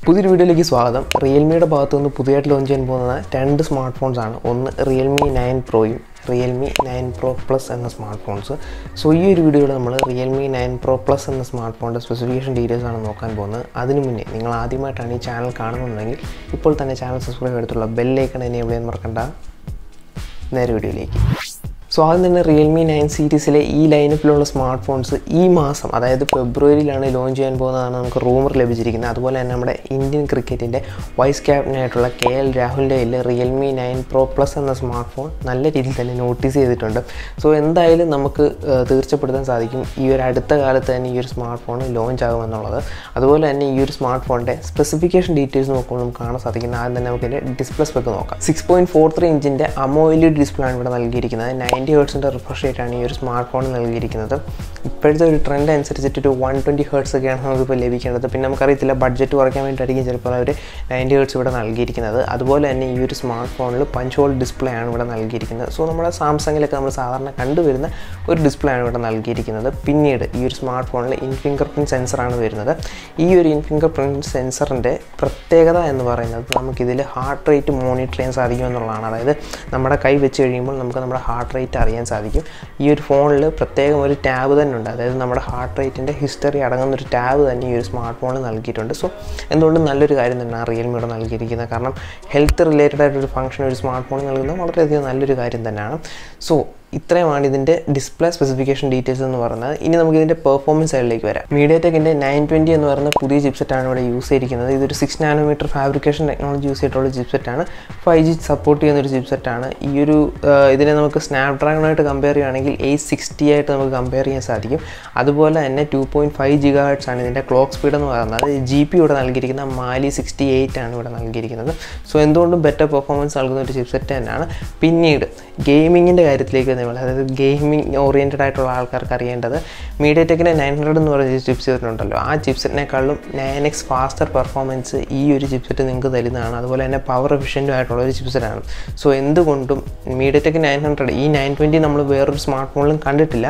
പുതിയൊരു വീഡിയോയിലേക്ക് സ്വാഗതം. റിയൽമിയുടെ ഭാഗത്തു നിന്ന് പുതിയതായിട്ട് ലോഞ്ച് ചെയ്യാൻ പോകുന്ന രണ്ട് സ്മാർട്ട് ഫോൺസ് ആണ്. ഒന്ന് റിയൽമി 9 പ്രോയും റിയൽമി 9 പ്രോ പ്ലസ് എന്ന സ്മാർട്ട് ഫോൺസ്. സോ ഈ ഒരു വീഡിയോയിൽ നമ്മൾ റിയൽമി 9 പ്രോ പ്ലസ് എന്ന സ്മാർട്ട് ഫോണിൻ്റെ സ്പെസിഫിക്കേഷൻ ഡീറ്റെയിൽസ് ആണ് നോക്കാൻ പോകുന്നത്. അതിനു മുന്നേ നിങ്ങൾ ആദ്യമായിട്ടാണ് ഈ ചാനൽ കാണുന്നുണ്ടെങ്കിൽ ഇപ്പോൾ തന്നെ ചാനൽ സബ്സ്ക്രൈബ് ചെയ്തിട്ടുള്ള ബെല്ലൈക്കൺ എനേബിൾ ചെയ്യാൻ മറക്കണ്ട. നേരെ വീഡിയോയിലേക്ക്. സോ ആദ്യം തന്നെ റിയൽമി 9 സീരീസിലെ ഈ ലൈനപ്പിലുള്ള സ്മാർട്ട് ഫോൺസ് ഈ മാസം, അതായത് ഫെബ്രുവരിയിലാണ് ലോഞ്ച് ചെയ്യാൻ പോകുന്നതാണ് നമുക്ക് റൂമർ ലഭിച്ചിരിക്കുന്നത്. അതുപോലെ തന്നെ നമ്മുടെ ഇന്ത്യൻ ക്രിക്കറ്റിൻ്റെ വൈസ് ക്യാപ്റ്റനായിട്ടുള്ള KL രാഹുലിൻ്റെ കയ്യിൽ റിയൽമി 9 പ്രോ പ്ലസ് എന്ന സ്മാർട്ട് ഫോൺ നല്ല രീതിയിൽ തന്നെ നോട്ടീസ് ചെയ്തിട്ടുണ്ട്. സോ എന്തായാലും നമുക്ക് തീർച്ചപ്പെടുത്താൻ സാധിക്കും ഈ ഒരു അടുത്ത കാലത്ത് തന്നെ ഈ ഒരു സ്മാർട്ട് ഫോൺ ലോഞ്ച് ആകുമെന്നുള്ളത്. അതുപോലെ തന്നെ ഈ ഒരു സ്മാർട്ട് ഫോണിൻ്റെ സ്പെസിഫിക്കേഷൻ ഡീറ്റെയിൽസ് നോക്കുമ്പോൾ നമുക്ക് കാണാൻ സാധിക്കുന്നത് ആദ്യം തന്നെ നമുക്ക് ഇതിൻ്റെ ഡിസ്പ്ലേ സ്പെക്ക് നോക്കാം. 6.43 ഇഞ്ചിൻ്റെ AMOLED ഡിസ്പ്ലേ ആണ് ഇവിടെ നൽകിയിരിക്കുന്നത്. 90 ഹെർട്സിൻ്റെ റിഫ്രഷ് റേറ്റാണ് ഈ ഒരു സ്മാർട്ട് ഫോൺ നൽകിയിരിക്കുന്നത്. ഇപ്പോഴത്തെ ഒരു ട്രെൻഡ് അനുസരിച്ചിട്ട് ഒരു 120 ഹെർട്സ് ഒക്കെയാണ് നമുക്കിപ്പോൾ ലഭിക്കേണ്ടത്. പിന്നെ നമുക്കറിയത്തില്ല, ബഡ്ജറ്റ് കുറയ്ക്കാൻ വേണ്ടിയിട്ടായിരിക്കും ചിലപ്പോൾ അവർ 90 ഹെർട്സ് ഇവിടെ നൽകിയിരിക്കുന്നത്. അതുപോലെ തന്നെ ഈ ഒരു സ്മാർട്ട് ഫോണിൽ പഞ്ച് ഹോൾ ഡിസ്പ്ലേ ആണ് ഇവിടെ നൽകിയിരിക്കുന്നത്. സോ നമ്മുടെ സാംസങ്ങിലൊക്കെ നമ്മൾ സാധാരണ കണ്ടുവരുന്ന ഒരു ഡിസ്പ്ലേ ആണ് ഇവിടെ നൽകിയിരിക്കുന്നത്. പിന്നീട് ഈ ഒരു സ്മാർട്ട് ഫോണിൽ ഫിംഗർ പ്രിൻറ്റ് സെൻസറാണ് വരുന്നത്. ഈ ഒരു ഫിംഗർ പ്രിൻറ്റ് സെൻസറിൻ്റെ പ്രത്യേകത എന്ന് പറയുന്നത് നമുക്കിതിൽ ഹാർട്ട് റേറ്റ് മോണിറ്റർ ചെയ്യാൻ സാധിക്കും എന്നുള്ളതാണ്. അതായത് നമ്മുടെ കൈ വെച്ച് കഴിയുമ്പോൾ നമുക്ക് നമ്മുടെ ഹാർട്ട് റേറ്റ് അറിയാൻ സാധിക്കും. ഈ ഒരു ഫോണിൽ പ്രത്യേകം ഒരു ടാബ് തന്നെ ഉണ്ട്. അതായത് നമ്മുടെ ഹാർട്ട് റേറ്റിൻ്റെ ഹിസ്റ്ററി അടങ്ങുന്നൊരു ടാബ് തന്നെ ഈ ഒരു സ്മാർട്ട് ഫോണിൽ നൽകിയിട്ടുണ്ട്. സോ എന്തുകൊണ്ടും നല്ലൊരു കാര്യം തന്നെയാണ് റിയൽമിയുടെ നൽകിയിരിക്കുന്നത്. കാരണം ഹെൽത്ത് റിലേറ്റഡ് ആയിട്ടൊരു ഫംഗ്ഷൻ ഒരു സ്മാർട്ട് ഫോണിൽ നൽകുന്നത് വളരെയധികം നല്ലൊരു കാര്യം തന്നെയാണ്. സോ ഇത്രയുമാണ് ഇതിൻ്റെ ഡിസ്പ്ലേ സ്പെസിഫിക്കേഷൻ ഡീറ്റെയിൽസ് എന്ന് പറയുന്നത്. ഇനി നമുക്ക് ഇതിൻ്റെ പെർഫോമൻസ് സൈഡിലേക്ക് വരാം. മീഡിയടെക്കിൻ്റെ 920 എന്ന് പറയുന്ന പുതിയ ചിപ്സെറ്റാണ് ഇവിടെ യൂസ് ചെയ്തിരിക്കുന്നത്. ഇതൊരു 6 നാനോമീറ്റർ ഫാബ്രിക്കേഷൻ ടെക്നോളജി യൂസ് ചെയ്തിട്ടുള്ള ചിപ്സെറ്റാണ്. 5G സപ്പോർട്ട് ചെയ്യുന്നൊരു ചിപ്സെറ്റാണ്. ഈ ഒരു ഇതിനെ നമുക്ക് സ്നാപ്ഡ്രാഗണായിട്ട് കമ്പയർ ചെയ്യുകയാണെങ്കിൽ 860 ആയിട്ട് നമുക്ക് കമ്പയർ ചെയ്യാൻ സാധിക്കും. അതുപോലെ തന്നെ 2.5 GHz ആണ് ഇതിൻ്റെ ക്ലോക്ക് സ്പീഡ് എന്ന് പറയുന്നത്. GP ഇവിടെ നൽകിയിരിക്കുന്ന Mali 68 ആണ് ഇവിടെ നൽകിയിരിക്കുന്നത്. സോ എന്തുകൊണ്ടും ബെറ്റർ പെർഫോമൻസ് നൽകുന്ന ഒരു ചിപ്സെറ്റ് തന്നെയാണ്. പിന്നീട് ഗെയിമിങ്ങിൻ്റെ കാര്യത്തിലേക്ക്, അതായത് ഗെയിമിംഗ് ഓറിയൻറ്റഡ് ആയിട്ടുള്ള ആൾക്കാർക്ക് അറിയേണ്ടത് മീഡിയടെക്കിൻ്റെ 900 എന്ന് പറയുന്ന ചിപ്സെറ്റ് ഉണ്ടല്ലോ, ആ ചിപ്സെറ്റിനേക്കാളും 9x ഫാസ്റ്റർ പെർഫോമൻസ് ഈ ഒരു ചിപ്സെറ്റ് നിങ്ങൾക്ക് തരുന്നതാണ്. അതുപോലെ തന്നെ പവർ എഫിഷ്യൻറ്റും ആയിട്ടുള്ള ഒരു ചിപ്സെറ്റാണ്. സോ എന്തുകൊണ്ടും മീഡിയടെക് 900, ഈ 920 നമ്മൾ വേറൊരു സ്മാർട്ട് ഫോണിലും കണ്ടിട്ടില്ല.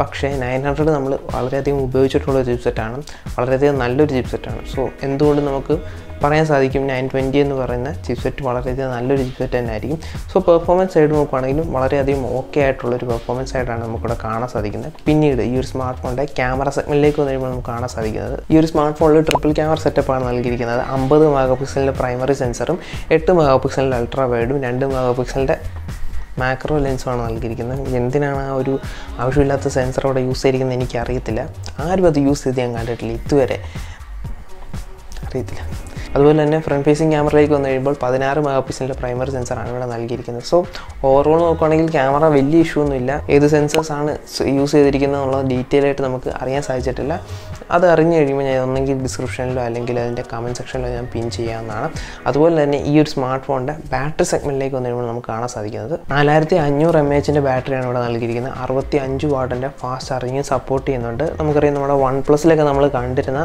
പക്ഷേ 900 നമ്മൾ വളരെയധികം ഉപയോഗിച്ചിട്ടുള്ള ഒരു ചിപ്സെറ്റാണ്. വളരെയധികം നല്ലൊരു ചിപ്സെറ്റാണ്. സോ എന്തുകൊണ്ടും നമുക്ക് പറയാൻ സാധിക്കും 920 എന്ന് പറയുന്ന ചിപ്സെറ്റ് വളരെയധികം നല്ലൊരു ചിപ്സെറ്റ് തന്നെ ആയിരിക്കും. സോ പെർഫോമൻസ് സൈഡ് നോക്കുകയാണെങ്കിലും വളരെയധികം ഓക്കെ ആയിട്ടുള്ളൊരു പെർഫോമൻസ് ആയിട്ടാണ് നമുക്കിവിടെ കാണാൻ സാധിക്കുന്നത്. പിന്നീട് ഈ ഒരു സ്മാർട്ട് ഫോണിൻ്റെ ക്യാമറ സെഗ്മെൻറ്റിലേക്ക് വന്നുകഴിയുമ്പോൾ നമുക്ക് കാണാൻ സാധിക്കുന്നത് ഈ ഒരു സ്മാർട്ട് ഫോണിൽ ട്രിപ്പിൾ ക്യാമറ സെറ്റപ്പാണ് നൽകിയിരിക്കുന്നത്. 50 മെഗാ പിക്സലിൻ്റെ പ്രൈമറി സെൻസറും 8 മെഗാ പിക്സലിൻ്റെ അൾട്രാ വൈഡും 2 മെഗാ പിക്സലിൻ്റെ മാക്രോ ലെൻസുമാണ് നൽകിയിരിക്കുന്നത്. എന്തിനാണ് ആ ഒരു ആവശ്യമില്ലാത്ത സെൻസർ അവിടെ യൂസ് ചെയ്തിരിക്കുന്നത് എനിക്കറിയത്തില്ല. ആരും അത് യൂസ് ചെയ്ത് ഞാൻ കണ്ടിട്ടില്ല ഇതുവരെ, അറിയത്തില്ല. അതുപോലെ തന്നെ ഫ്രണ്ട് ഫേസിങ് ക്യാമറയിലേക്ക് വന്നു കഴിയുമ്പോൾ 16 മെഗാ പിക്സലിൻ്റെ പ്രൈമറി സെൻസറാണ് ഇവിടെ നൽകിയിരിക്കുന്നത്. സോ ഓവറോൾ നോക്കുകയാണെങ്കിൽ ക്യാമറ വലിയ ഇഷ്യൂ ഒന്നുമില്ല. ഏത് സെൻസേഴ്സാണ് യൂസ് ചെയ്തിരിക്കുന്നത് എന്നുള്ളത് ഡീറ്റെയിൽ ആയിട്ട് നമുക്ക് അറിയാൻ സാധിച്ചിട്ടില്ല. അത് അറിഞ്ഞു കഴിയുമ്പോൾ ഞാൻ ഒന്നെങ്കിൽ ഡിസ്ക്രിപ്ഷനിലോ അല്ലെങ്കിൽ അതിൻ്റെ കമൻറ്റ് സെക്ഷനിലോ ഞാൻ പിൻ ചെയ്യാവുന്നതാണ്. അതുപോലെ തന്നെ ഈ ഒരു സ്മാർട്ട് ഫോണിൻ്റെ ബാറ്ററി സെഗ്മെൻറ്റിലേക്ക് വന്നു കഴിയുമ്പോൾ നമുക്ക് കാണാൻ സാധിക്കുന്നത് 4500 mAh ബാറ്ററിയാണ് ഇവിടെ നൽകിയിരിക്കുന്നത്. 65 വാട്ടിൻ്റെ ഫാസ്റ്റ് ചാർജിങ് സപ്പോർട്ട് ചെയ്യുന്നുണ്ട്. നമുക്കറിയാം നമ്മുടെ OnePlusലൊക്കെ നമ്മൾ കണ്ടിരുന്ന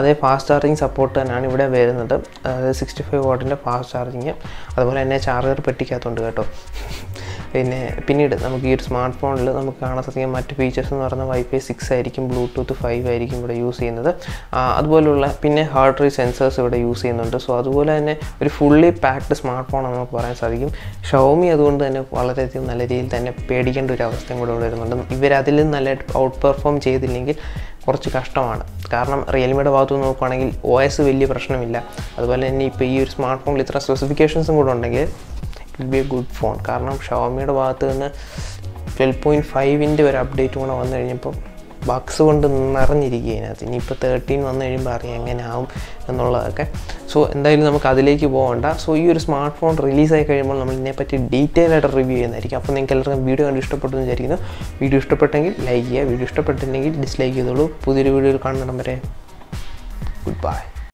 അതേ ഫാസ്റ്റ് ചാർജിങ് സപ്പോർട്ട് തന്നെയാണ് ഇവിടെ വരുന്നത്. അതായത് 65 വാട്ടിൻ്റെ ഫാസ്റ്റ് ചാർജിങ്. അതുപോലെ തന്നെ ചാർജർ പെട്ടിക്കകത്തുണ്ട് കേട്ടോ. പിന്നീട് നമുക്ക് ഈ ഒരു സ്മാർട്ട് ഫോണിൽ നമുക്ക് കാണാൻ സാധിക്കും മറ്റ് ഫീച്ചേഴ്സ് എന്ന് പറയുന്നത് Wi-Fi 6 ആയിരിക്കും, Bluetooth 5 ആയിരിക്കും ഇവിടെ യൂസ് ചെയ്യുന്നത്. അതുപോലുള്ള പിന്നെ ഹാർട്ട് റേറ്റ് സെൻസേഴ്സ് ഇവിടെ യൂസ് ചെയ്യുന്നുണ്ട്. സോ അതുപോലെ തന്നെ ഒരു ഫുള്ളി പാക്ഡ് സ്മാർട്ട് ഫോൺ നമുക്ക് പറയാൻ സാധിക്കും. ഷവോമി അതുകൊണ്ട് തന്നെ വളരെയധികം നല്ല രീതിയിൽ തന്നെ പേടിക്കേണ്ട ഒരു അവസ്ഥയും കൂടെ ഇവിടെ വരുന്നുണ്ട്. ഇവരതിൽ നല്ല ഔട്ട് പെർഫോം ചെയ്തില്ലെങ്കിൽ കുറച്ച് കഷ്ടമാണ്. കാരണം റിയൽമിയുടെ ഭാഗത്ത് നോക്കുകയാണെങ്കിൽ OS വലിയ പ്രശ്നമില്ല. അതുപോലെ തന്നെ ഇപ്പോൾ ഈ ഒരു സ്മാർട്ട് ഫോണിൽ ഇത്ര സ്പെസിഫിക്കേഷൻസും കൂടെ ഉണ്ടെങ്കിൽ it will be A good phone. കാരണം ഷവോമിയുടെ ഭാഗത്ത് നിന്ന് 12.5-ൻ്റെ ഒരു അപ്ഡേറ്റ് കൂടെ വന്നു കഴിഞ്ഞപ്പോൾ ബഗ്സ് കൊണ്ട് നിറഞ്ഞിരിക്കുക അതിനകത്ത്. ഇനിയിപ്പോൾ 13 വന്നു കഴിയുമ്പോൾ അറിയാം എങ്ങനെ ആവും എന്നുള്ളതൊക്കെ. സോ എന്തായാലും നമുക്ക് അതിലേക്ക് പോകണ്ട. സോ ഈ ഒരു സ്മാർട്ട് ഫോൺ റിലീസായി കഴിയുമ്പോൾ നമ്മൾ ഇതിനെപ്പറ്റി ഡീറ്റെയിൽ ആയിട്ട് റിവ്യൂ ചെയ്യുന്നതായിരിക്കും. അപ്പോൾ നിങ്ങൾക്ക് എല്ലാവർക്കും വീഡിയോ കണ്ട് ഇഷ്ടപ്പെട്ടു എന്ന് വിചാരിക്കുന്നു. വീഡിയോ ഇഷ്ടപ്പെട്ടെങ്കിൽ ലൈക്ക് ചെയ്യുക, വീഡിയോ ഇഷ്ടപ്പെട്ടില്ലെങ്കിൽ ഡിസ്ലൈക്ക് ചെയ്തോളൂ. പുതിയൊരു വീഡിയോയിൽ കാണുന്നിടം വരെ ഗുഡ് ബൈ.